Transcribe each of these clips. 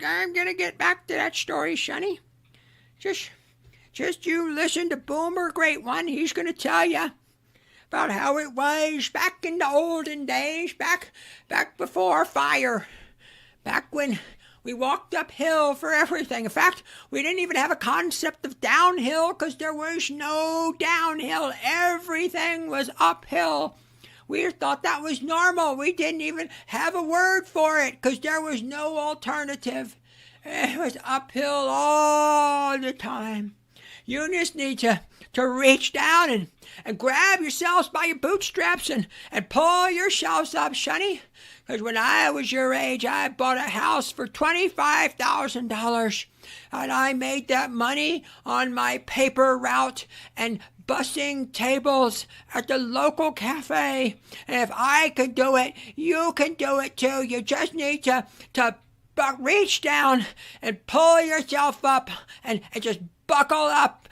I'm gonna get back to that story, Sonny. Just, just you listen to Boomer, great one. He's gonna tell you about how it was back in the olden days, back before fire, back when we walked uphill for everything. In fact, we didn't even have a concept of downhill because there was no downhill. Everything was uphill. We thought that was normal. We didn't even have a word for it because there was no alternative. It was uphill all the time. You just need to reach down and grab yourselves by your bootstraps and pull yourselves up, Sonny. Because when I was your age, I bought a house for $25,000. And I made that money on my paper route and bussing tables at the local cafe. And if I could do it, you can do it too. You just need to reach down and pull yourself up and just buckle up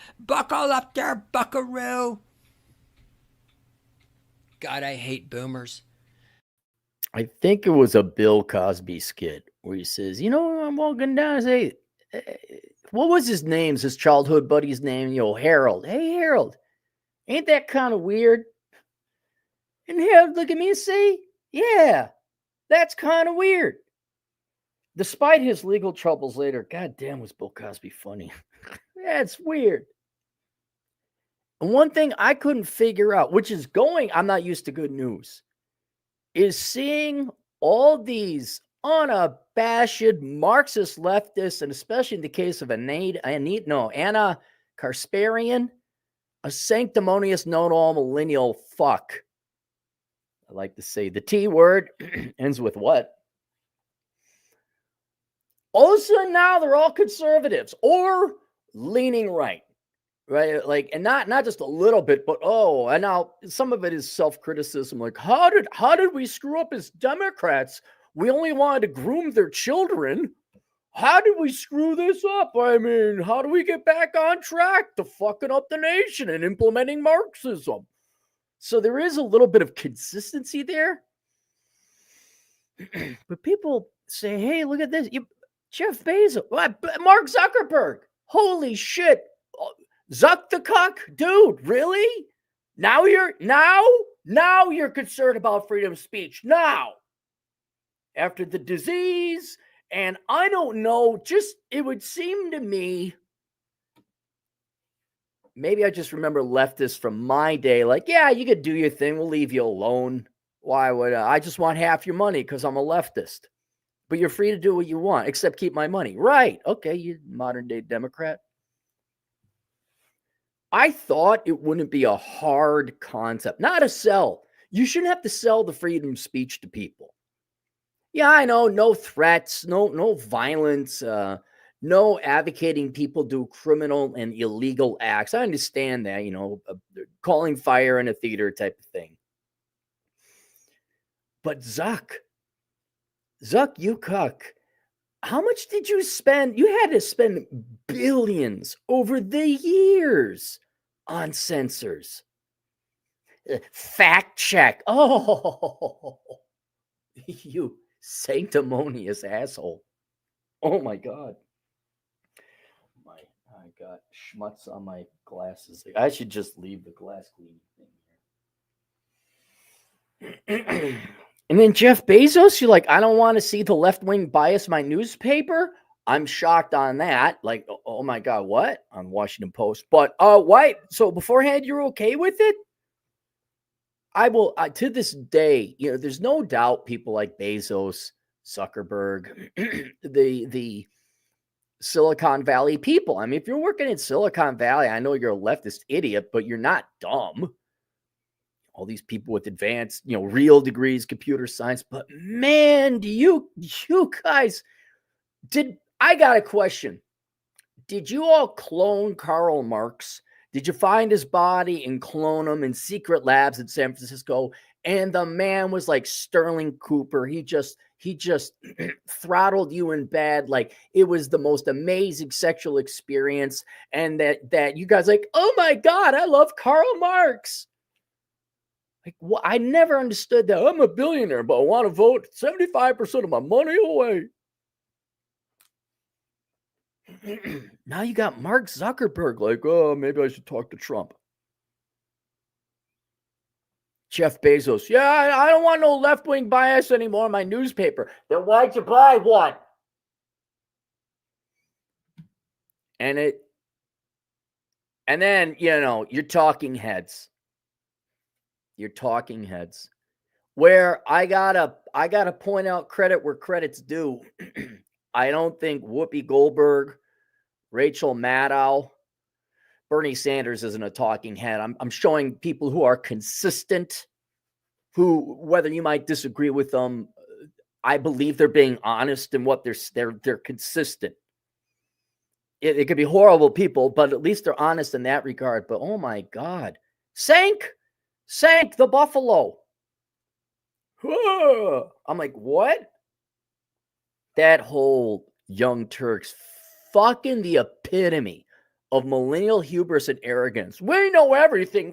there, buckaroo. God, I hate boomers. I think it was a Bill Cosby skit where he says, I'm walking down and say, what was his name? His childhood buddy's name? Harold. Hey, Harold, ain't that kind of weird? And Harold look at me and say, yeah, that's kind of weird. Despite his legal troubles later, goddamn was Bill Cosby funny. That's weird. And one thing I couldn't figure out, which is I'm not used to good news, is seeing all these unabashed Marxist leftists, and especially in the case of Anna Kasparian, a sanctimonious know-it-all millennial fuck. I like to say the T word ends with what? All of a sudden now they're all conservatives or leaning right. Right, like, and not just a little bit, but and now some of it is self-criticism. Like, how did we screw up as Democrats? We only wanted to groom their children. How did we screw this up? I mean, how do we get back on track to fucking up the nation and implementing Marxism? So there is a little bit of consistency there. But people say, hey, look at this. Jeff Bezos, Mark Zuckerberg. Holy shit. Zuck the cuck, dude, really? Now you're concerned about freedom of speech. Now, after the disease, and I don't know, it would seem to me, maybe I just remember leftists from my day, like, yeah, you could do your thing, we'll leave you alone. Why would I just want half your money because I'm a leftist? But you're free to do what you want, except keep my money. Right. Okay, you modern day Democrat. I thought it wouldn't be a hard concept, not a sell. You shouldn't have to sell the freedom of speech to people. Yeah, I know, no threats, no violence, no advocating people do criminal and illegal acts. I understand that, calling fire in a theater type of thing. But Zuck, you cuck. How much did you spend? You had to spend billions over the years on censors. Fact check. Oh, you sanctimonious asshole. Oh my God. I got schmutz on my glasses. I should just leave the glass cleaning thing here. And then Jeff Bezos, you're like, I don't want to see the left wing bias my newspaper. I'm shocked on that. Like, oh my God, what? On Washington Post. But why? So beforehand, you're okay with it? I will, to this day, there's no doubt people like Bezos, Zuckerberg, the Silicon Valley people. I mean, if you're working in Silicon Valley, I know you're a leftist idiot, but you're not dumb. All these people with advanced, real degrees, computer science. But man, do you guys, I got a question. Did you all clone Karl Marx? Did you find his body and clone him in secret labs in San Francisco? And the man was like Sterling Cooper. He just throttled you in bed. Like it was the most amazing sexual experience. And that you guys like, oh my God, I love Karl Marx. Like, I never understood that. I'm a billionaire, but I want to vote 75% of my money away. Now you got Mark Zuckerberg like, oh, maybe I should talk to Trump. Jeff Bezos, yeah, I don't want no left-wing bias anymore in my newspaper. Then why'd you buy one? And then, you're talking heads. You're talking heads. Where I gotta point out credit where credit's due. I don't think Whoopi Goldberg, Rachel Maddow, Bernie Sanders isn't a talking head. I'm showing people who are consistent, who, whether you might disagree with them, I believe they're being honest in what they're consistent. It could be horrible people, but at least they're honest in that regard. But oh my God, sank the Buffalo. I'm like, what? That whole Young Turks, fucking the epitome of millennial hubris and arrogance. We know everything.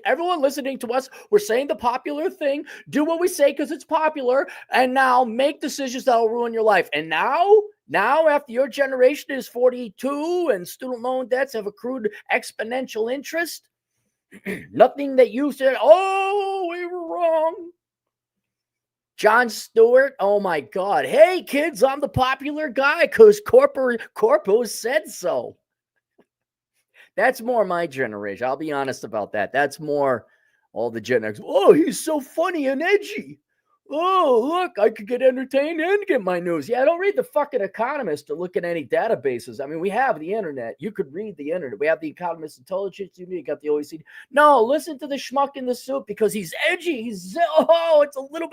Everyone listening to us, we're saying the popular thing. Do what we say because it's popular. And now make decisions that will ruin your life. And now, after your generation is 42 and student loan debts have accrued exponential interest, nothing that you said, oh, we were wrong. Jon Stewart, oh my God. Hey, kids, I'm the popular guy because Corpo said so. That's more my generation. I'll be honest about that. That's more all the Gen X. Oh, he's so funny and edgy. Oh, look, I could get entertained and get my news. Yeah, I don't read the fucking Economist or look at any databases. I mean, we have the internet. You could read the internet. We have the Economist Intelligence Unit. You got the OECD. No, listen to the schmuck in the soup because he's edgy. It's a little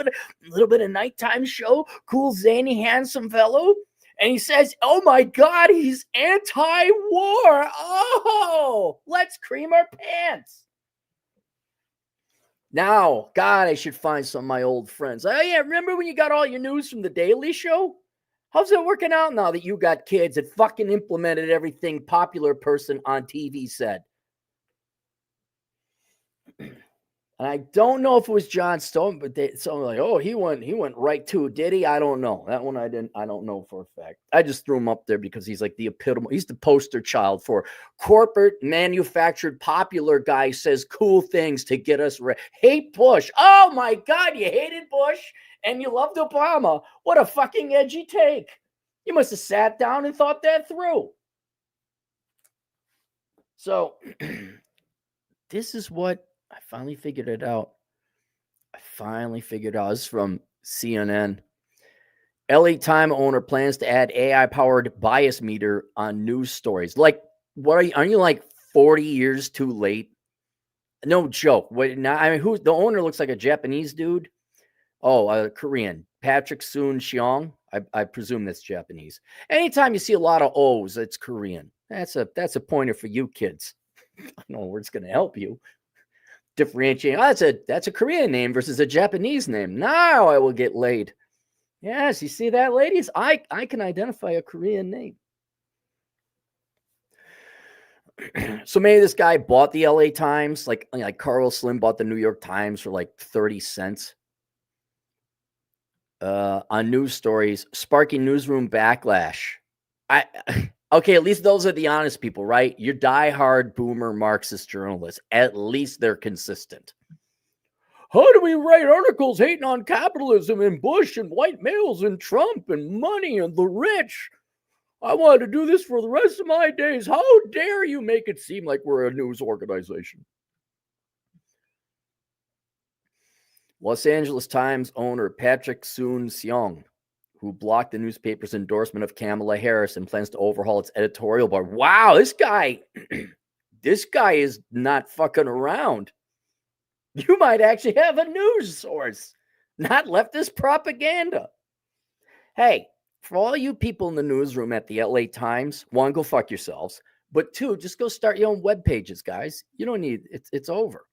bit of nighttime show. Cool, zany, handsome fellow. And he says, oh my God, he's anti-war. Oh, let's cream our pants. Now, God, I should find some of my old friends. Oh, yeah, remember when you got all your news from The Daily Show? How's it working out now that you got kids that fucking implemented everything popular person on TV said? And I don't know if it was John Stone, but someone like, oh, he went right to, did he? I don't know. That one I don't know for a fact. I just threw him up there because he's like the epitome. He's the poster child for corporate manufactured popular guy says cool things to get us hate Bush. Oh my God, you hated Bush and you loved Obama. What a fucking edgy take. You must have sat down and thought that through. So this is what I finally figured it out. This is from CNN. LA Time owner plans to add AI-powered bias meter on news stories. Like, what are you like 40 years too late? No joke. What now? I mean, who's the owner? Looks like a Japanese dude. Oh, Korean. Patrick Soon-Shiong. I presume that's Japanese. Anytime you see a lot of O's, it's Korean. That's a pointer for you kids. I don't know where it's going to help you. Differentiating. Oh, that's a Korean name versus a Japanese name. Now I will get laid. Yes, you see that, ladies? I can identify a Korean name. So maybe this guy bought the LA Times, like Carl Slim bought the New York Times for like 30 cents. On news stories, sparking newsroom backlash. Okay, at least those are the honest people, right? Your diehard boomer Marxist journalists. At least they're consistent. How do we write articles hating on capitalism and Bush and white males and Trump and money and the rich? I want to do this for the rest of my days. How dare you make it seem like we're a news organization? Los Angeles Times owner Patrick Soon-Shiong, who blocked the newspaper's endorsement of Kamala Harris and plans to overhaul its editorial board. Wow, this guy is not fucking around. You might actually have a news source, not leftist propaganda. Hey, for all you people in the newsroom at the LA Times, one, go fuck yourselves. But two, just go start your own web pages, guys. You don't need it's over.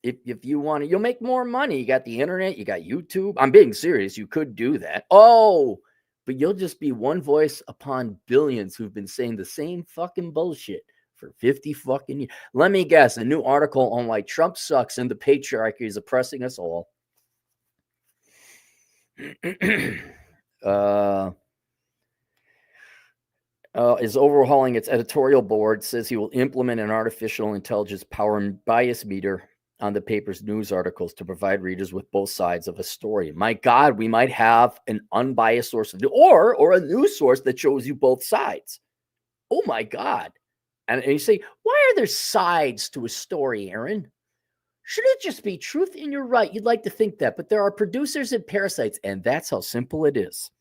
If you want to, you'll make more money. You got the internet, you got YouTube. I'm being serious. You could do that. Oh, but you'll just be one voice upon billions who've been saying the same fucking bullshit for 50 fucking years. Let me guess, a new article on why Trump sucks and the patriarchy is oppressing us all. is overhauling its editorial board, says he will implement an artificial intelligence power and bias meter on the paper's news articles to provide readers with both sides of a story. My God, we might have an unbiased source of or a news source that shows you both sides. Oh my God. And you say, why are there sides to a story, Aaron? Should it just be truth? And you're right. You'd like to think that, but there are producers and parasites, and that's how simple it is.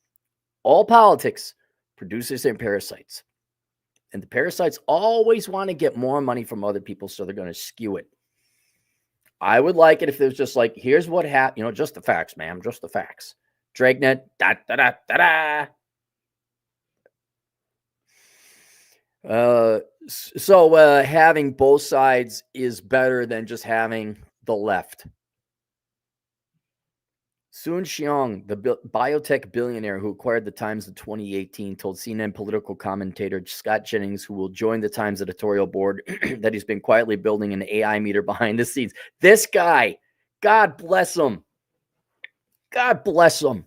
All politics, producers and parasites. And the parasites always want to get more money from other people, so they're going to skew it. I would like it if it was just like, here's what happened, just the facts, ma'am, just the facts. Dragnet, da-da-da-da-da. So having both sides is better than just having the left. Sun Xiong, the biotech billionaire who acquired the Times in 2018, told CNN political commentator Scott Jennings, who will join the Times editorial board, that he's been quietly building an AI meter behind the scenes. This guy, God bless him. God bless him.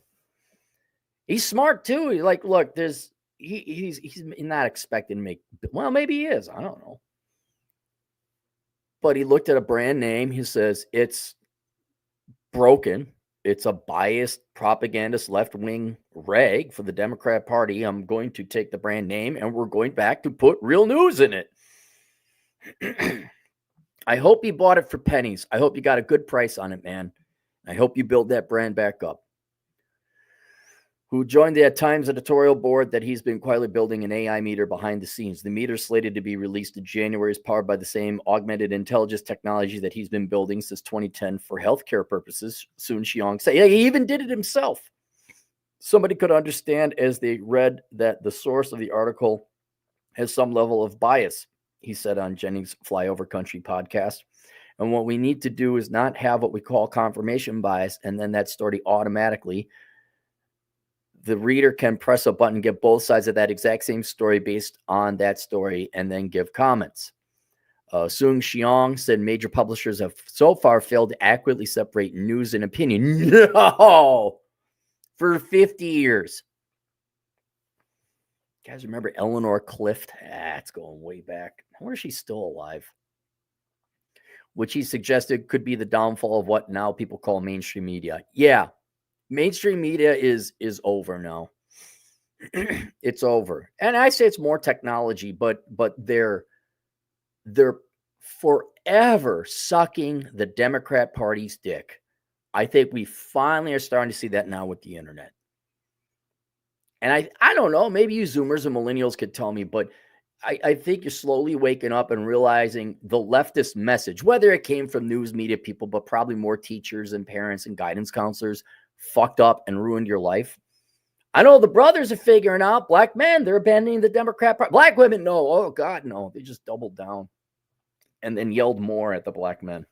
He's smart too. He's like, look, he's not expecting to make, well, maybe he is. I don't know. But he looked at a brand name. He says, it's broken. It's a biased propagandist left-wing rag for the Democrat Party. I'm going to take the brand name and we're going back to put real news in it. I hope you bought it for pennies. I hope you got a good price on it, man. I hope you build that brand back up. Who joined the Times editorial board that he's been quietly building an AI meter behind the scenes. The meter slated to be released in January is powered by the same augmented intelligence technology that he's been building since 2010 for healthcare purposes. Sun Xiong said, yeah, he even did it himself. Somebody could understand as they read that the source of the article has some level of bias, he said on Jennings' Flyover Country podcast. And what we need to do is not have what we call confirmation bias, and then that story automatically, the reader can press a button, get both sides of that exact same story based on that story, and then give comments. Sun Xiong said major publishers have so far failed to accurately separate news and opinion. No! For 50 years. You guys remember Eleanor Clift? It's going way back. I wonder if she's still alive. Which he suggested could be the downfall of what now people call mainstream media. Yeah. Mainstream media is over now. It's over. And I say it's more technology, but they're forever sucking the Democrat Party's dick. I think we finally are starting to see that now with the internet. And I don't know, maybe you Zoomers and millennials could tell me, but I think you're slowly waking up and realizing the leftist message, whether it came from news media people, but probably more teachers and parents and guidance counselors, fucked up and ruined your life. I know the brothers are figuring out black men, they're abandoning the Democrat Party. Black women, no. Oh, God, no. They just doubled down and then yelled more at the black men,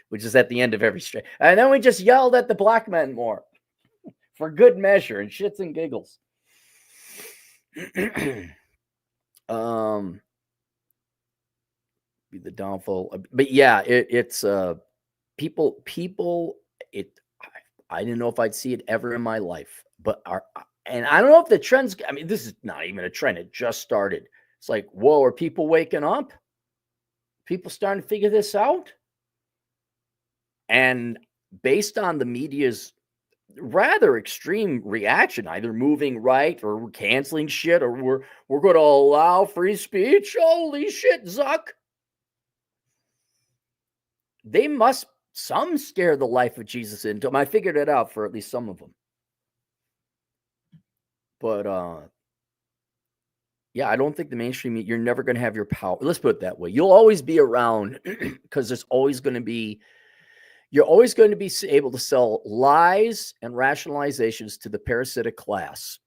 which is at the end of every straight. And then we just yelled at the black men more for good measure and shits and giggles. Be the downfall. But yeah, it's people I didn't know if I'd see it ever in my life, but and I don't know if the trends, I mean, this is not even a trend. It just started. It's like, whoa, are people waking up? People starting to figure this out? And based on the media's rather extreme reaction, either moving right or we're canceling shit or we're going to allow free speech. Holy shit, Zuck. They must, some scare the life of Jesus into them. I figured it out for at least some of them. But, yeah, I don't think the mainstream, you're never going to have your power. Let's put it that way. You'll always be around because there's always going to be, you're always going to be able to sell lies and rationalizations to the parasitic class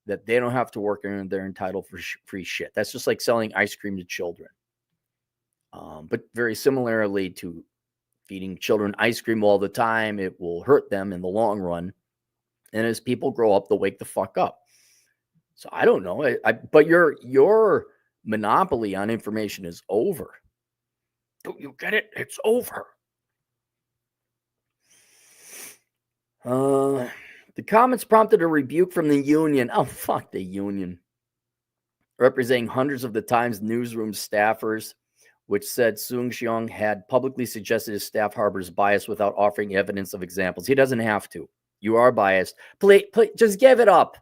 that they don't have to work and they're entitled for free shit. That's just like selling ice cream to children. But very similarly to feeding children ice cream all the time, it will hurt them in the long run. And as people grow up, they'll wake the fuck up. So I don't know. But your monopoly on information is over. Don't you get it? It's over. The comments prompted a rebuke from the union. Oh, fuck the union. representing hundreds of the Times newsroom staffers, which said Soon Shiong had publicly suggested his staff harbors bias without offering evidence of examples. He doesn't have to. You are biased. Please, just give it up.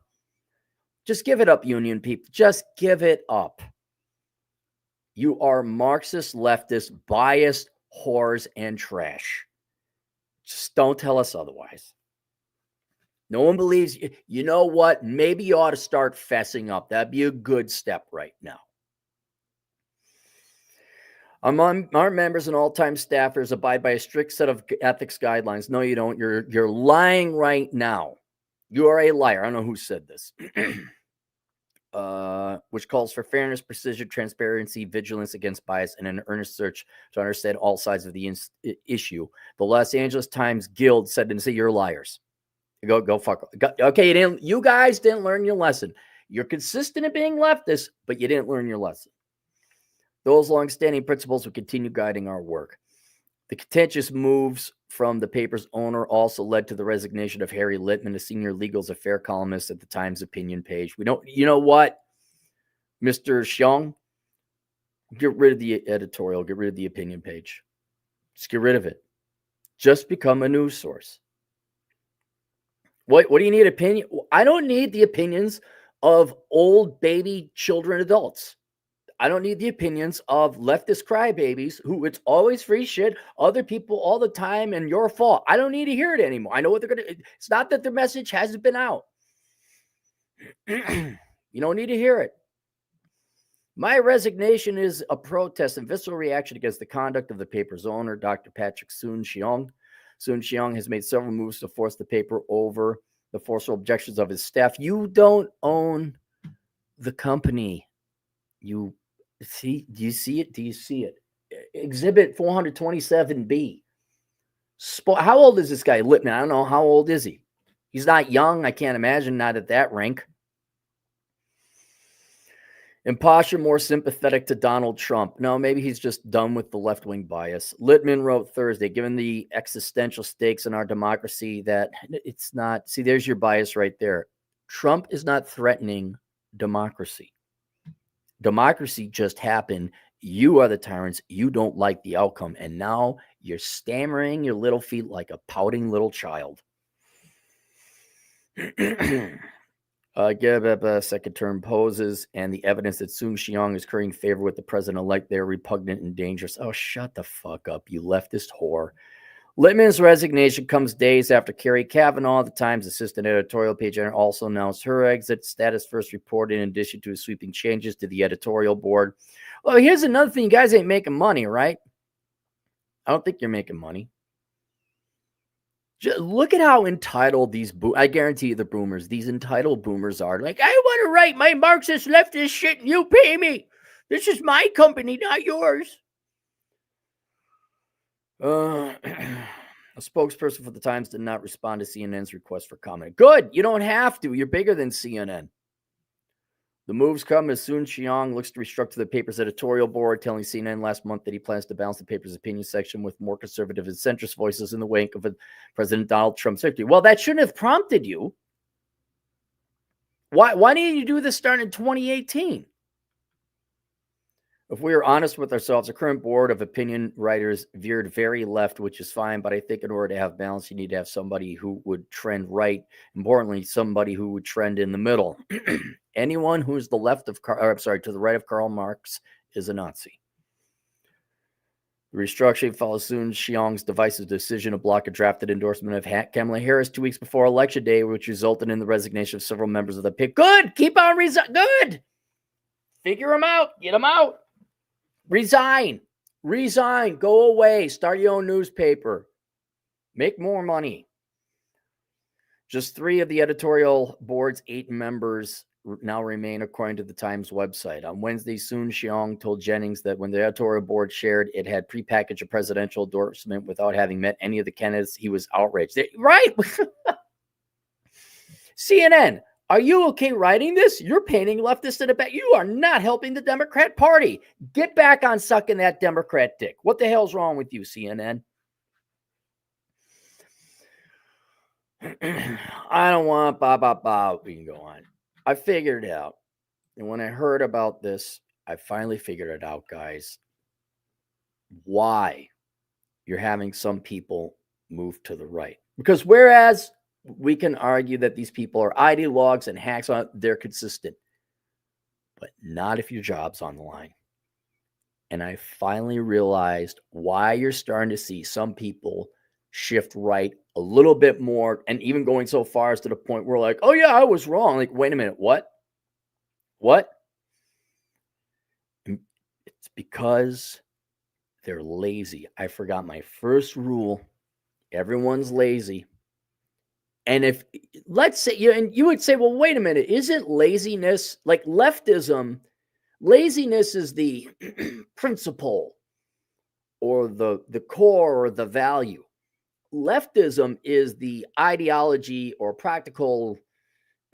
Just give it up, union people. Just give it up. You are Marxist, leftist, biased whores and trash. Just don't tell us otherwise. No one believes you. You know what? Maybe you ought to start fessing up. That'd be a good step right now. Among our members and all-time staffers abide by a strict set of ethics guidelines. No, you don't. You're lying right now. You are a liar. I don't know who said this. Which calls for fairness, precision, transparency, vigilance against bias, and an earnest search to understand all sides of the issue. The Los Angeles Times Guild said and say you're liars. Go fuck. Okay, you guys didn't learn your lesson. You're consistent in being leftist, but you didn't learn your lesson. Those long-standing principles will continue guiding our work. The contentious moves from the paper's owner also led to the resignation of Harry Littman, a senior legal affairs columnist at the Times opinion page. You know what, Mr. Xiong? Get rid of the editorial, get rid of the opinion page. Just get rid of it. Just become a news source. What do you need opinion? I don't need the opinions of old baby children adults. I don't need the opinions of leftist crybabies who it's always free shit, other people all the time, and your fault. I don't need to hear it anymore. I know what they're going to. It's not that their message hasn't been out. You don't need to hear it. My resignation is a protest and visceral reaction against the conduct of the paper's owner, Dr. Patrick Soon Shiong. Soon Shiong has made several moves to force the paper over the forceful objections of his staff. You don't own the company. You see, do you see it? Do you see it? Exhibit 427B. How old is this guy, Littman? I don't know. How old is he? He's not young. I can't imagine, not at that rank. In posture more sympathetic to Donald Trump. No, maybe he's just done with the left-wing bias. Littman wrote Thursday, given the existential stakes in our democracy, that it's not. See, there's your bias right there. Trump is not threatening democracy. Democracy just happened. You are the tyrants. You don't like the outcome. And now you're stammering your little feet like a pouting little child. Second term poses and the evidence that Soon Shiong is currying favor with the president-elect, they're repugnant and dangerous. Oh, shut the fuck up, you leftist whore. Littman's resignation comes days after Carrie Kavanaugh, the Times assistant editorial page owner, also announced her exit. Status first reported in addition to sweeping changes to the editorial board. Well, here's another thing. You guys ain't making money, right? I don't think you're making money. Just look at how entitled these I guarantee you the boomers, these entitled boomers are. Like, I want to write my Marxist leftist shit and you pay me. This is my company, not yours. A spokesperson for the Times did not respond to CNN's request for comment. Good. You don't have to. You're bigger than CNN. The moves come as Soon Shiong looks to restructure the paper's editorial board, telling CNN last month that he plans to balance the paper's opinion section with more conservative and centrist voices in the wake of President Donald Trump's victory. Well, that shouldn't have prompted you. Why didn't you do this starting in 2018? If we are honest with ourselves, the current board of opinion writers veered very left, which is fine. But I think in order to have balance, you need to have somebody who would trend right. Importantly, somebody who would trend in the middle. Anyone who's to the right of Karl Marx is a Nazi. The restructuring follows Soon Shiong's divisive decision to block a drafted endorsement of Kamala Harris 2 weeks before Election Day, which resulted in the resignation of several members of the PIC. Good! Keep on good! Figure them out. Get them out. Resign. Go away. Start your own newspaper. Make more money. Just 3 of the editorial board's 8 members now remain, according to the Times website. On Wednesday, Soon Shiong told Jennings that when the editorial board shared it had prepackaged a presidential endorsement without having met any of the candidates, he was outraged. Right? CNN. Are you okay writing this? You're painting leftists in a bad. You are not helping the Democrat Party. Get back on sucking that Democrat dick. What the hell's wrong with you, CNN? I don't want We can go on. I figured it out. And when I heard about this, I finally figured it out, guys. Why you're having some people move to the right. Because whereas we can argue that these people are ideologues and hacks, they're consistent, but not if your job's on the line. And I finally realized why you're starting to see some people shift right a little bit more, and even going so far as to the point where like, oh yeah, I was wrong. Like, wait a minute, what? It's because they're lazy. I forgot my first rule. Everyone's lazy. And if, let's say, and you would say, well, wait a minute, isn't laziness like leftism? Laziness is the principle or the core or the value. Leftism is the ideology or practical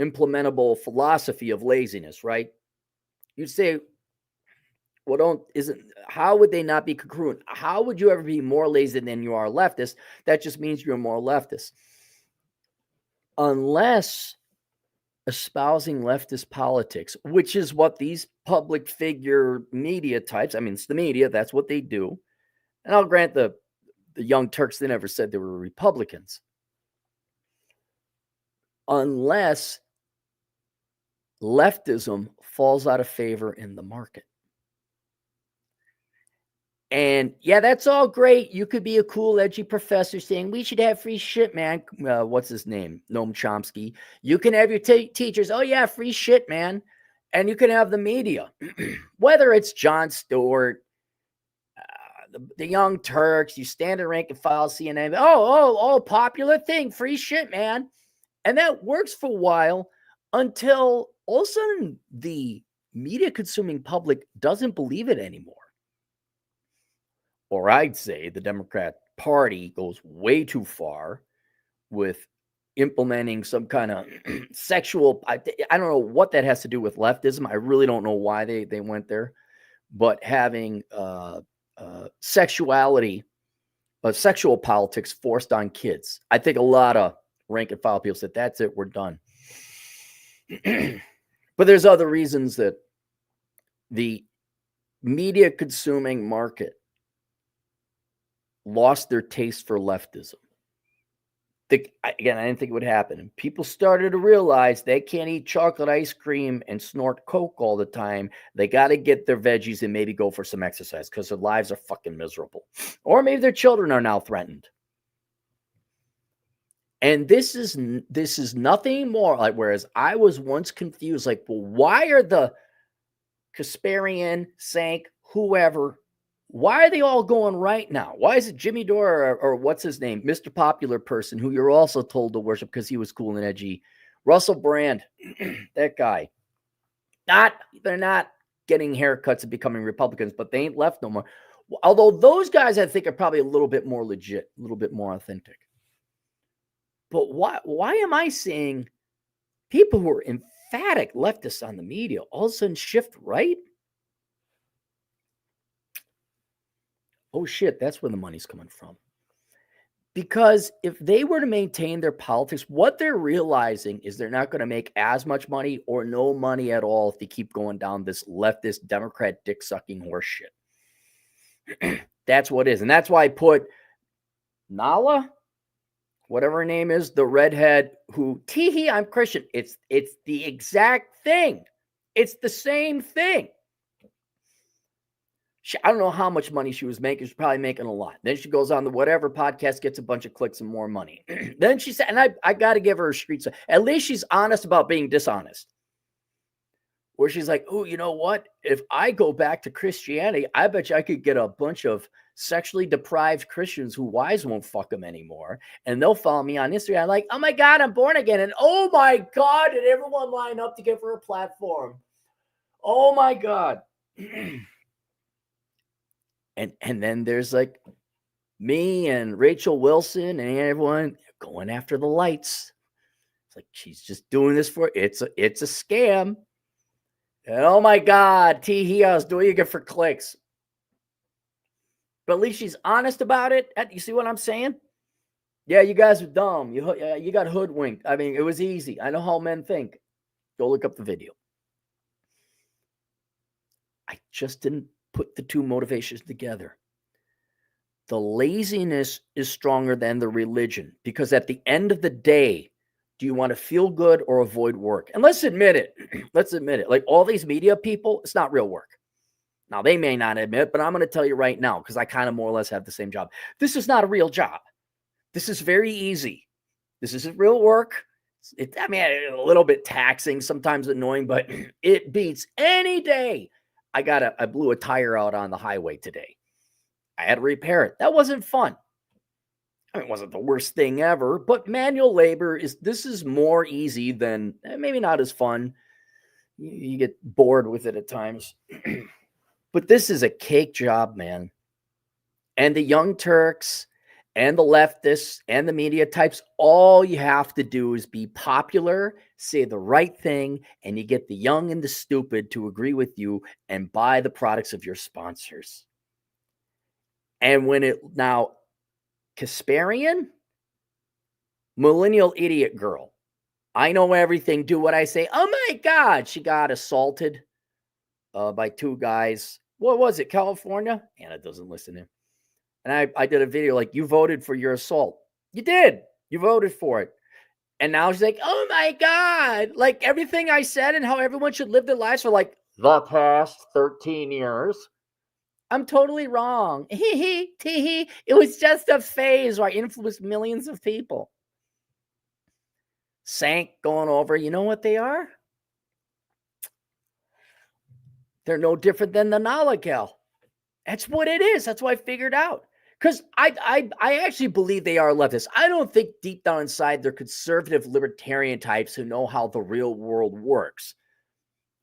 implementable philosophy of laziness, right? You'd say, well, how would they not be congruent? How would you ever be more lazy than you are leftist? That just means you're more leftist. Unless espousing leftist politics, which is what these public figure media types, I mean, it's the media, that's what they do. And I'll grant the Young Turks, they never said they were Republicans. Unless leftism falls out of favor in the market. And yeah, that's all great. You could be a cool, edgy professor saying we should have free shit, man. What's his name? Noam Chomsky. You can have your teachers. Oh yeah, free shit, man. And you can have the media, whether it's Jon Stewart, the Young Turks. You stand and rank and file CNN. Oh, popular thing, free shit, man. And that works for a while until all of a sudden the media consuming public doesn't believe it anymore. Or I'd say the Democrat Party goes way too far with implementing some kind of sexual, I don't know what that has to do with leftism. I really don't know why they went there, but having sexual politics forced on kids. I think a lot of rank and file people said, that's it, we're done. But there's other reasons that the media consuming market lost their taste for leftism. Again, I didn't think it would happen. And people started to realize they can't eat chocolate ice cream and snort Coke all the time. They got to get their veggies and maybe go for some exercise because their lives are fucking miserable. Or maybe their children are now threatened. And this is nothing more like, whereas I was once confused, like, well, why are the Kasparian, Sank, whoever, why are they all going right now? Why is it Jimmy Dore or what's his name, Mr. Popular Person, who you're also told to worship because he was cool and edgy, Russell Brand, that guy. They're not getting haircuts and becoming Republicans, but they ain't left no more. Although those guys, I think, are probably a little bit more legit, a little bit more authentic. But why am I seeing people who are emphatic leftists on the media all of a sudden shift right? Oh shit, that's where the money's coming from. Because if they were to maintain their politics, what they're realizing is they're not going to make as much money or no money at all if they keep going down this leftist Democrat dick-sucking horse shit. That's what it is. And that's why I put Nala, whatever her name is, the redhead who, teehee, I'm Christian. It's the exact thing. It's the same thing. I don't know how much money she was making. She's probably making a lot. Then she goes on the whatever podcast, gets a bunch of clicks and more money. Then she said, and I got to give her a street side. At least she's honest about being dishonest. Where she's like, oh, you know what? If I go back to Christianity, I bet you I could get a bunch of sexually deprived Christians who wives won't fuck them anymore. And they'll follow me on Instagram. Like, oh my God, I'm born again. And oh my God, did everyone line up to give her a platform? Oh my God. And then there's like me and Rachel Wilson and everyone going after the lights. It's like, she's just doing this for, it's a scam. And oh my God, T. I was doing it for clicks. But at least she's honest about it. You see what I'm saying? Yeah, you guys are dumb. You got hoodwinked. I mean, it was easy. I know how men think. Go look up the video. I just didn't put the two motivations together. The laziness is stronger than the religion, because at the end of the day, do you want to feel good or avoid work? And let's admit it. Let's admit it. Like all these media people, it's not real work. Now, they may not admit, but I'm going to tell you right now, because I kind of more or less have the same job. This is not a real job. This is very easy. This isn't real work. I mean, a little bit taxing, sometimes annoying, but it beats any day. I blew a tire out on the highway today. I had to repair it. That wasn't fun. I mean, it wasn't the worst thing ever, but manual labor is more easy than, maybe not as fun. You get bored with it at times. But this is a cake job, man. And the Young Turks and the leftists and the media types, all you have to do is be popular, say the right thing, and you get the young and the stupid to agree with you and buy the products of your sponsors. And when Kasparian, millennial idiot girl, I know everything, do what I say. Oh my God, she got assaulted by two guys. What was it, California? Anna doesn't listen to him. And I did a video like, you voted for your assault. You did. You voted for it. And now she's like, oh my God. Like everything I said and how everyone should live their lives for like the past 13 years. I'm totally wrong. It was just a phase where I influenced millions of people. Sank going over. You know what they are? They're no different than the Nalagal. That's what it is. That's what I figured out. Because I actually believe they are leftists. I don't think deep down inside they're conservative libertarian types who know how the real world works.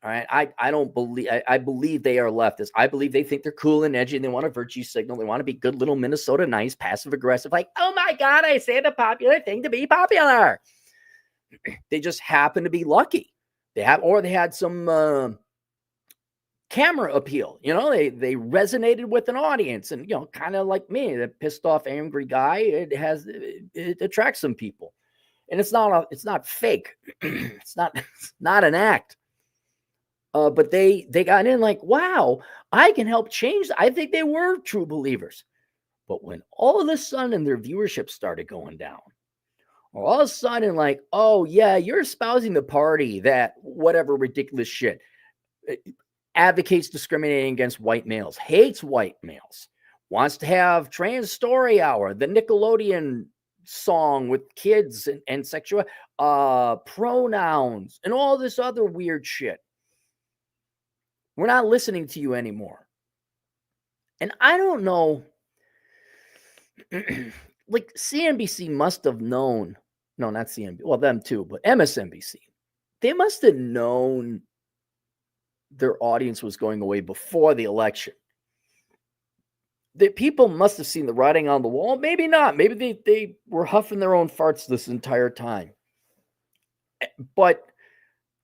All right. I believe they are leftists. I believe they think they're cool and edgy and they want a virtue signal. They want to be good little Minnesota nice, passive aggressive, like, oh my God, I say the popular thing to be popular. They just happen to be lucky. They had some camera appeal. They resonated with an audience, and kind of like me, that pissed off angry guy, it attracts some people. And it's not fake. it's not an act. But they got in like, wow, I can help change. I think they were true believers. But when all of a sudden their viewership started going down, or all of a sudden like, oh yeah, you're espousing the party that whatever ridiculous shit, advocates discriminating against white males, hates white males, wants to have trans story hour, the Nickelodeon song with kids and sexual pronouns and all this other weird shit. We're not listening to you anymore. And I don't know, like CNBC must have known, no, not CNBC, well, them too, but MSNBC. They must have known their audience was going away before the election. The people must have seen the writing on the wall. Maybe not. Maybe they were huffing their own farts this entire time. But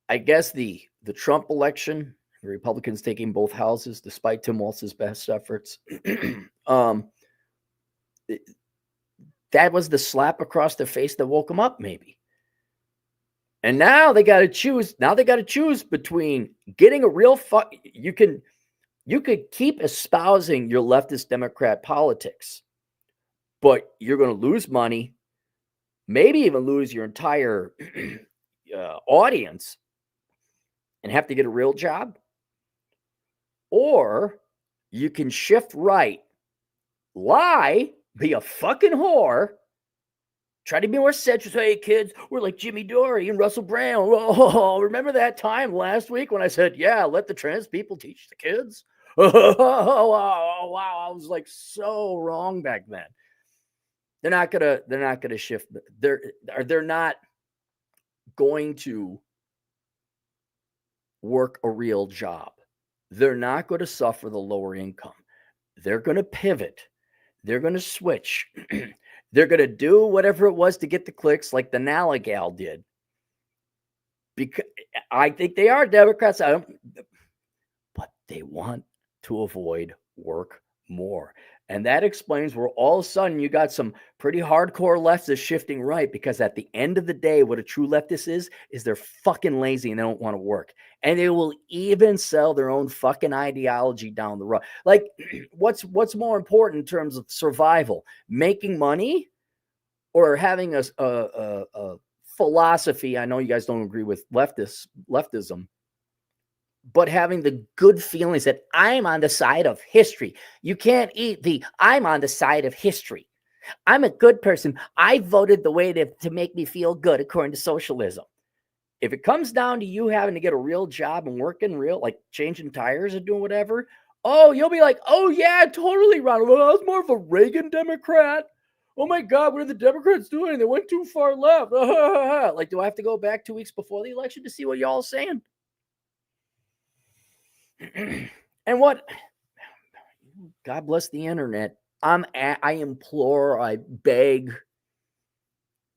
I guess the Trump election, the Republicans taking both houses, despite Tim Walz's best efforts, that was the slap across the face that woke them up, maybe. And now they got to choose. Now they got to choose between getting a real you could keep espousing your leftist Democrat politics, but you're going to lose money, maybe even lose your entire audience, and have to get a real job. Or you can shift right, lie, be a fucking whore, try to be more centrist. Hey, kids, we're like Jimmy Dore and Russell Brand. Oh, remember that time last week when I said, yeah, let the trans people teach the kids? Oh, wow. I was like so wrong back then. They're not gonna shift. They're not going to work a real job. They're not going to suffer the lower income. They're going to pivot. They're going to switch. They're going to do whatever it was to get the clicks, like the Nalagal did. Because I think they are Democrats, but they want to avoid work more. And that explains where all of a sudden you got some pretty hardcore leftists shifting right, because at the end of the day, what a true leftist is they're fucking lazy and they don't want to work. And they will even sell their own fucking ideology down the road. Like, what's more important in terms of survival? Making money or having a philosophy? I know you guys don't agree with leftism, but having the good feelings that I'm on the side of history. You can't eat the I'm on the side of history. I'm a good person. I voted the way to make me feel good according to socialism. If it comes down to you having to get a real job and working real, like changing tires and doing whatever, oh, you'll be like, oh yeah, totally, Ronald. Well, I was more of a Reagan Democrat. Oh my God, what are the Democrats doing? They went too far left. Like, do I have to go back 2 weeks before the election to see what y'all saying? And what, God bless the internet. I implore, I beg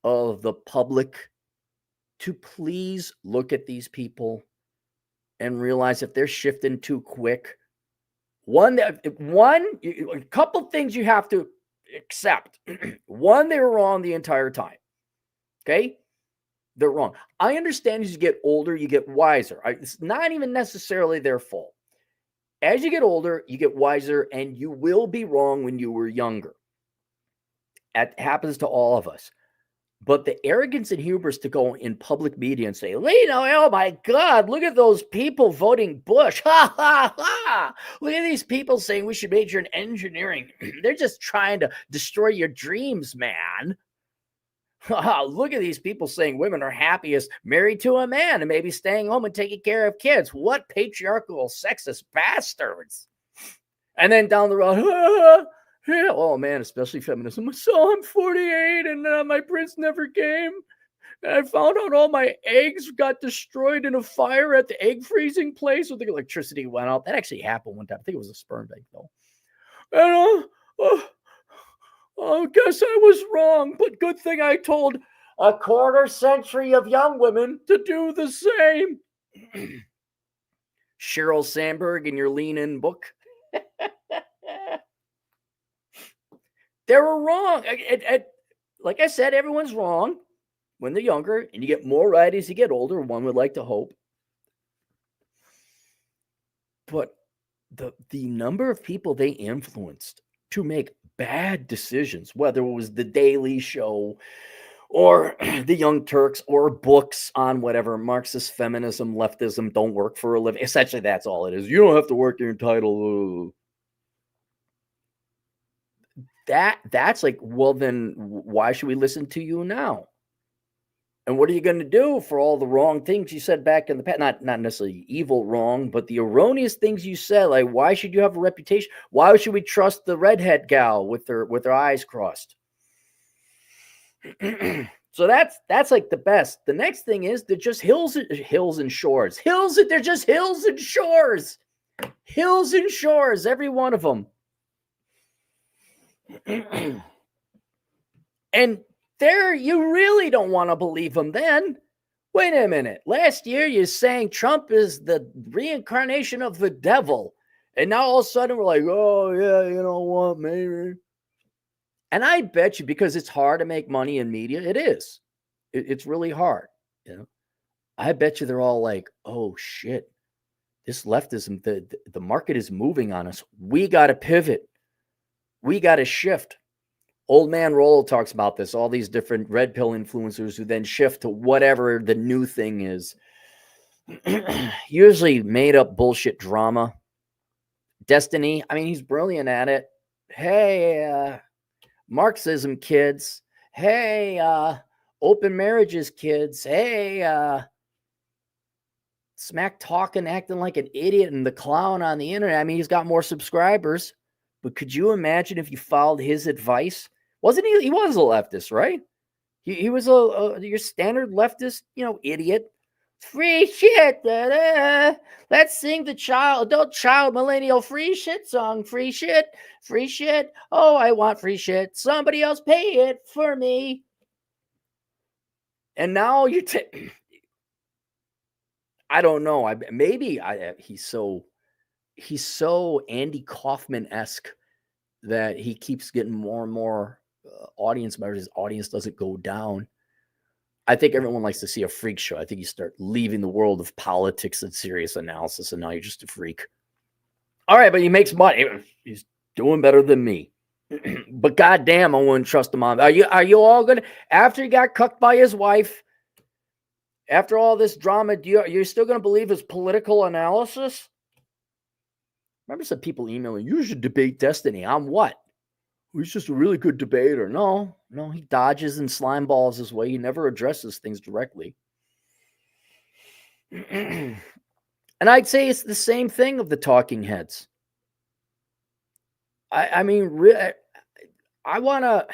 of the public to please look at these people and realize if they're shifting too quick, a couple things you have to accept. One, they were wrong the entire time. Okay? They're wrong. I understand as you get older, you get wiser. It's not even necessarily their fault. As you get older, you get wiser, and you will be wrong when you were younger. That happens to all of us. But the arrogance and hubris to go in public media and say, oh my God, look at those people voting Bush. Ha, ha, ha. Look at these people saying we should major in engineering. They're just trying to destroy your dreams, man. Look at these people saying women are happiest married to a man and maybe staying home and taking care of kids. What patriarchal, sexist bastards. And then down the road, oh man, especially feminism. So I'm 48 and my prince never came. And I found out all my eggs got destroyed in a fire at the egg freezing place where the electricity went out. That actually happened one time. I think it was a sperm bank though. And I guess I was wrong, but good thing I told a quarter century of young women to do the same. Sheryl Sandberg in your Lean In book. They were wrong. Like I said, everyone's wrong when they're younger, and you get more right as you get older, one would like to hope. But the number of people they influenced to make bad decisions, whether it was The Daily Show or the Young Turks or books on whatever, Marxist feminism, leftism, don't work for a living. Essentially, that's all it is. You don't have to work, you're entitled. That's like, well, then why should we listen to you now? And what are you going to do for all the wrong things you said back in the past? Not necessarily evil wrong, but the erroneous things you said. Like, why should you have a reputation? Why should we trust the redhead gal with her eyes crossed? So that's like the best. The next thing is they're just hills and shores. They're just hills and shores. Hills and shores, every one of them. And there, you really don't want to believe them then. Wait a minute. Last year, you're saying Trump is the reincarnation of the devil. And now all of a sudden, we're like, oh, yeah, you know what, maybe. And I bet you, because it's hard to make money in media, it is. It's really hard. You know, I bet you they're all like, oh, shit. This leftism, the market is moving on us. We got to pivot. We got to shift. Old Man Rollo talks about this, all these different red pill influencers who then shift to whatever the new thing is. Usually made up bullshit drama. Destiny, I mean, he's brilliant at it. Hey, Marxism kids. Hey, open marriages kids. Hey, smack talking, acting like an idiot and the clown on the internet. I mean, he's got more subscribers. But could you imagine if you followed his advice? Wasn't he? He was a leftist, right? He was your standard leftist, idiot. Free shit. Let's sing the adult child millennial free shit song. Free shit. Free shit. Oh, I want free shit. Somebody else pay it for me. And now I don't know. He's so Andy Kaufman-esque that he keeps getting more and more audience members. His audience doesn't go down. I think everyone likes to see a freak show. I think you start leaving the world of politics and serious analysis, and now you're just a freak. All right, but he makes money. He's doing better than me. But goddamn, I wouldn't trust him on. Are you all gonna, after he got cucked by his wife, after all this drama, you're still gonna believe his political analysis? Remember some people emailing, you should debate Destiny. On what? He's just a really good debater. No, he dodges and slime balls his way. He never addresses things directly. And I'd say it's the same thing of the talking heads. I mean, I want to,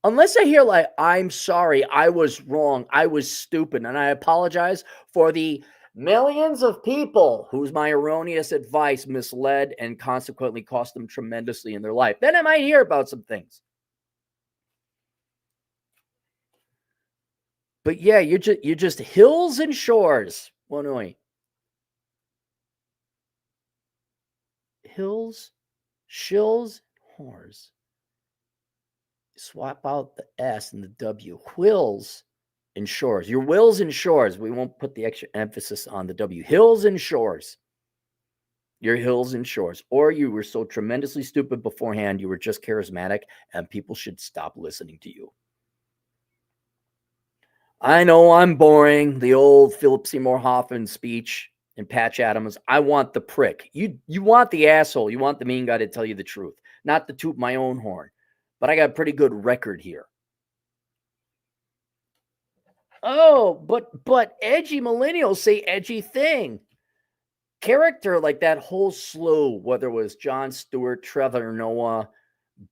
unless I hear like, I'm sorry, I was wrong, I was stupid, and I apologize for the millions of people whose my erroneous advice misled and consequently cost them tremendously in their life, then I might hear about some things. But yeah, you're just hills and shores, Illinois. Hills, shills, whores. Swap out the S and the W. Wills and shores. Your wills and shores. We won't put the extra emphasis on the W. Hills and shores. Your hills and shores. Or you were so tremendously stupid beforehand, you were just charismatic, and people should stop listening to you. I know I'm boring. The old Philip Seymour Hoffman speech and Patch Adams. I want the prick. You want the asshole. You want the mean guy to tell you the truth, not to toot my own horn. But I got a pretty good record here. Oh, but edgy millennials say edgy thing. Character like that whole slew, whether it was Jon Stewart, Trevor Noah,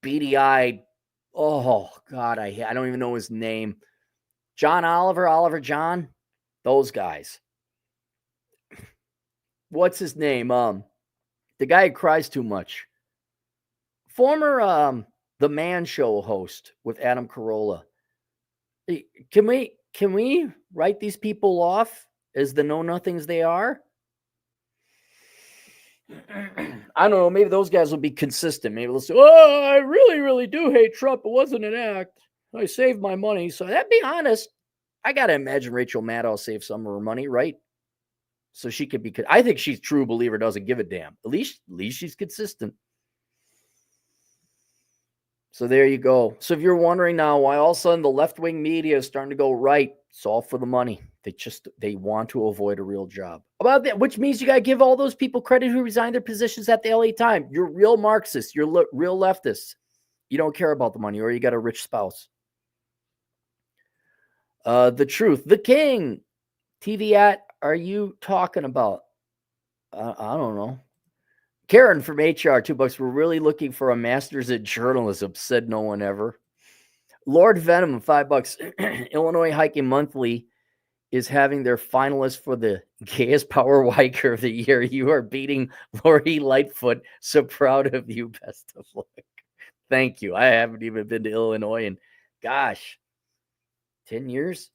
beady-eyed, oh God, I don't even know his name. John Oliver John, those guys. What's his name? The guy who cries too much. Former The Man Show host with Adam Carolla. Can we write these people off as the know-nothings they are? I don't know. Maybe those guys will be consistent. Maybe they'll say, oh, I really, really do hate Trump. It wasn't an act. I saved my money. So that'd be honest. I got to imagine Rachel Maddow saved some of her money, right? So she could be, I think she's true believer, doesn't give a damn. At least she's consistent. So there you go. So if you're wondering now why all of a sudden the left-wing media is starting to go right, it's all for the money. They want to avoid a real job. About that, which means you got to give all those people credit who resigned their positions at the LA Times. You're real Marxists. You're real leftists. You don't care about the money, or you got a rich spouse. The Truth, the King, TV at, are you talking about? I don't know. Karen from HR, $2. We're really looking for a master's in journalism, said no one ever. Lord Venom, $5. Illinois Hiking Monthly is having their finalists for the gayest power hiker of the year. You are beating Lori Lightfoot. So proud of you. Best of luck. Thank you. I haven't even been to Illinois in, gosh, 10 years.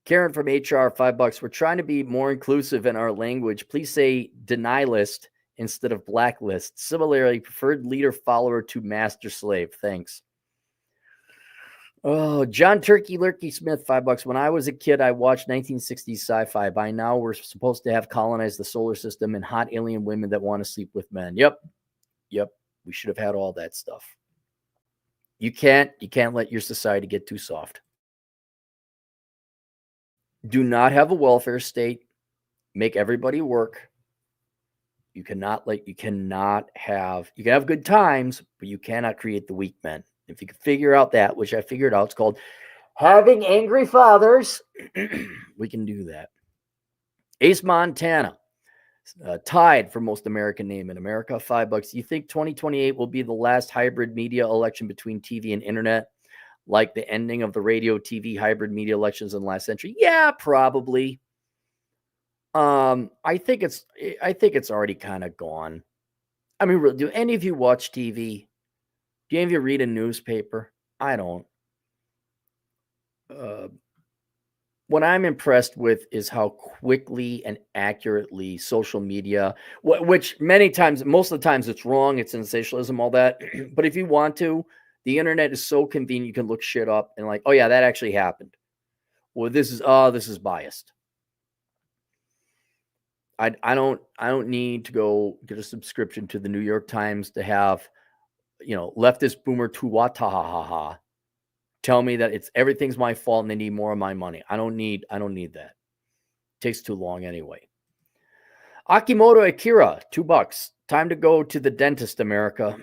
Karen from HR, $5. We're trying to be more inclusive in our language. Please say denialist instead of blacklist. Similarly, preferred leader follower to master slave. Thanks. Oh, John Turkey Lurkey Smith, $5. When I was a kid, I watched 1960s sci-fi. By now, we're supposed to have colonized the solar system and hot alien women that want to sleep with men. Yep. We should have had all that stuff. You can't let your society get too soft. Do not have a welfare state. Make everybody work. You can have good times, but you cannot create the weak men. If you can figure out that, which I figured out, it's called having angry fathers. We can do that. Ace Montana, tied for most American name in America, $5. You think 2028 will be the last hybrid media election between TV and internet, like the ending of the radio TV hybrid media elections in the last century? Yeah, probably. I think it's already kind of gone. I mean, do any of you watch TV? Do any of you read a newspaper? I don't. what I'm impressed with is how quickly and accurately social media, which many times, most of the times it's wrong, it's sensationalism, all that. But if you want to, the internet is so convenient, you can look shit up and like, oh yeah, that actually happened. Well, this is biased. I don't need to go get a subscription to the New York Times to have, leftist boomer tuwatahaha tell me that everything's my fault and they need more of my money. I don't need that. It takes too long anyway. Akimoto Akira, $2. Time to go to the dentist, America.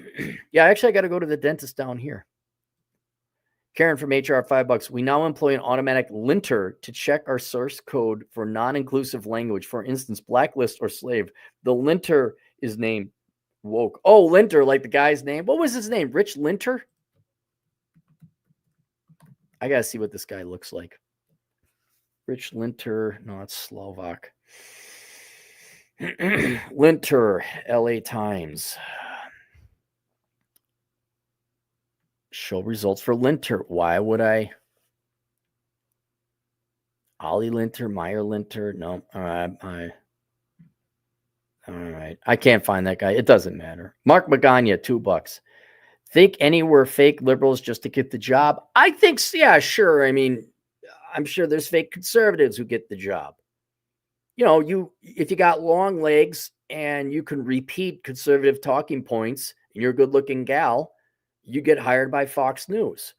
Yeah, actually, I got to go to the dentist down here. Karen from HR, $5. We now employ an automatic linter to check our source code for non-inclusive language. For instance, blacklist or slave. The linter is named woke. Oh, linter, like the guy's name. What was his name? Rich Linter? I got to see what this guy looks like. Rich Linter. No, it's Slovak. Linter, LA Times. Show results for Linter. Why would I? Ollie Linter, Meyer Linter. No. All right. I can't find that guy. It doesn't matter. Mark Magana, $2. Think anywhere fake liberals just to get the job? I think, yeah, sure. I mean, I'm sure there's fake conservatives who get the job. If you got long legs and you can repeat conservative talking points and you're a good-looking gal, you get hired by Fox News.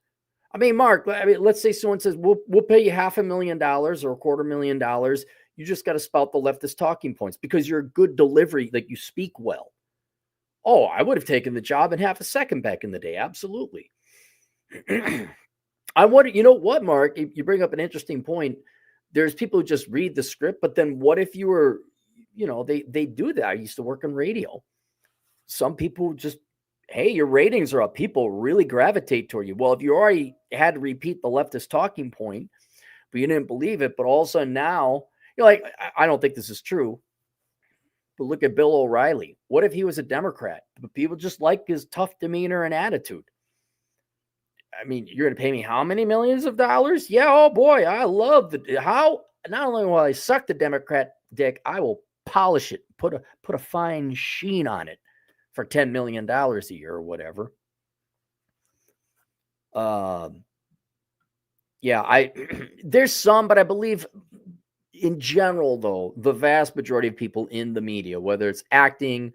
I mean, Mark, let's say someone says, we'll pay you $500,000 or $250,000. You just got to spout the leftist talking points because you're a good delivery, like you speak well. Oh, I would have taken the job in half a second back in the day. Absolutely. I wonder, you know what, Mark? You bring up an interesting point. There's people who just read the script, but then what if you were, they do that. I used to work on radio. Some people just, hey, your ratings are up. People really gravitate toward you. Well, if you already had to repeat the leftist talking point, but you didn't believe it, but all of a sudden now, you're like, I don't think this is true. But look at Bill O'Reilly. What if he was a Democrat? But people just like his tough demeanor and attitude. I mean, you're going to pay me how many millions of dollars? Yeah, oh boy, I love how. Not only will I suck the Democrat dick, I will polish it, put a fine sheen on it for $10 million a year or whatever. Yeah, there's some, but I believe in general, though, the vast majority of people in the media, whether it's acting,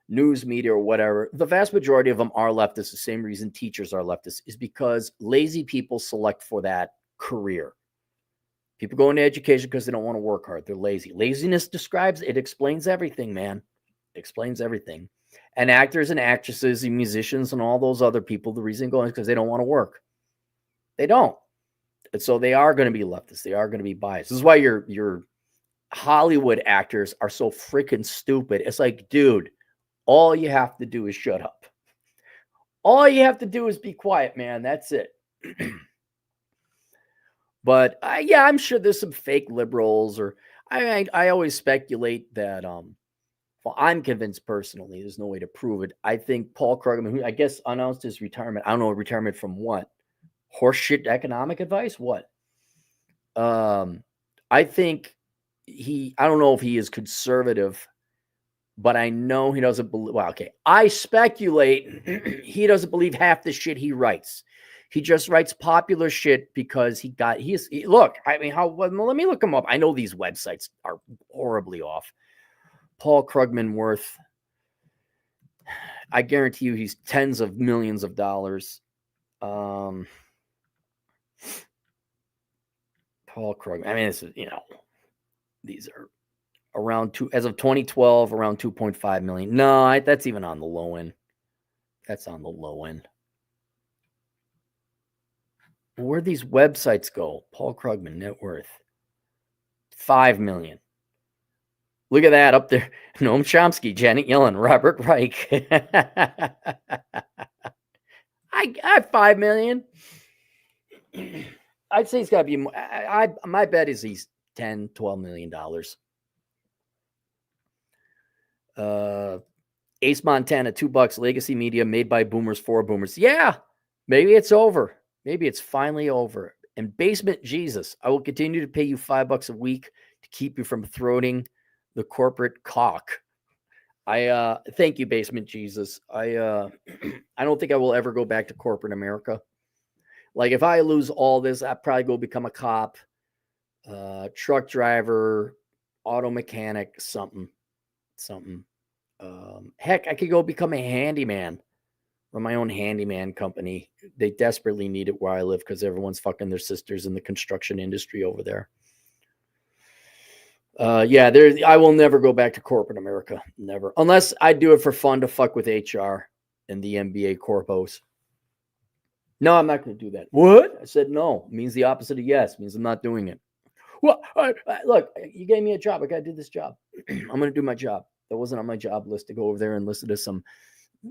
news media, or whatever, the vast majority of them are leftists. The same reason teachers are leftists is because lazy people select for that career. People go into education because they don't want to work hard. They're lazy. Laziness explains everything, man. It explains everything. And actors and actresses and musicians and all those other people, the reason going is because they don't want to work. They don't. And so they are going to be leftists. They are going to be biased. This is why your Hollywood actors are so freaking stupid. It's like, dude, all you have to do is shut up. All you have to do is be quiet, man. That's it. But yeah, I'm sure there's some fake liberals, or I always speculate that. Well, I'm convinced personally. There's no way to prove it. I think Paul Krugman, who I guess announced his retirement. I don't know, retirement from what? Horseshit economic advice? What? I think I don't know if he is conservative, but I know he doesn't believe. Well, okay. I speculate he doesn't believe half the shit he writes. He just writes popular shit because look, I mean, let me look him up. I know these websites are horribly off. Paul Krugman worth, I guarantee you he's tens of millions of dollars. Paul Krugman. I mean, this is, these are around as of 2012, around 2.5 million. No, that's even on the low end. That's on the low end. Where'd these websites go? Paul Krugman, net worth 5 million. Look at that up there. Noam Chomsky, Janet Yellen, Robert Reich. I 5 million. I'd say he's got to be more. My bet is he's $10, $12 million. Ace Montana, $2. Legacy media made by boomers for boomers. Yeah, maybe it's over. Maybe it's finally over. And Basement Jesus, I will continue to pay you $5 a week to keep you from throating the corporate cock. I thank you, Basement Jesus. I I don't think I will ever go back to corporate America. Like if I lose all this, I'd probably go become a cop, truck driver, auto mechanic, something. Heck, I could go become a handyman, run my own handyman company. They desperately need it where I live because everyone's fucking their sisters in the construction industry over there. Yeah, I will never go back to corporate America. Never. Unless I do it for fun to fuck with HR and the MBA corpos. No, I'm not going to do that. What? I said no. It means the opposite of yes. It means I'm not doing it. Well, look, you gave me a job. I got to do this job. I'm going to do my job. That wasn't on my job list to go over there and listen to some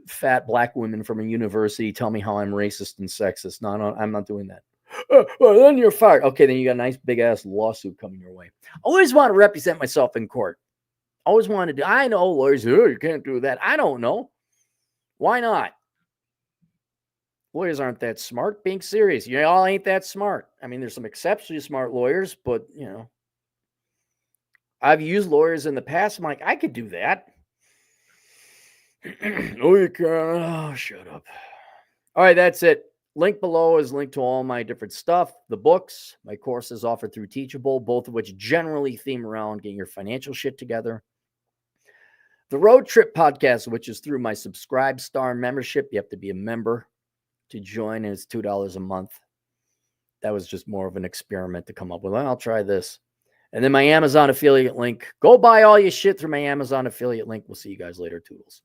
fat black women from a university tell me how I'm racist and sexist. No, I'm not doing that. Well, then you're fired. Okay, then you got a nice big ass lawsuit coming your way. I always want to represent myself in court. Always wanted to. I know lawyers, you can't do that. I don't know. Why not? Lawyers aren't that smart. Being serious, you all ain't that smart. I mean, there's some exceptionally smart lawyers, but you know, I've used lawyers in the past. I'm like, I could do that. No, you can't. Oh, shut up. All right, that's it. Link below is linked to all my different stuff, the books, my courses offered through Teachable, both of which generally theme around getting your financial shit together. The Road Trip podcast, which is through my Subscribe Star membership. You have to be a member to join, and it's $2 a month. That was just more of an experiment to come up with. Well, I'll try this. And then my Amazon affiliate link. Go buy all your shit through my Amazon affiliate link. We'll see you guys later. Toodles.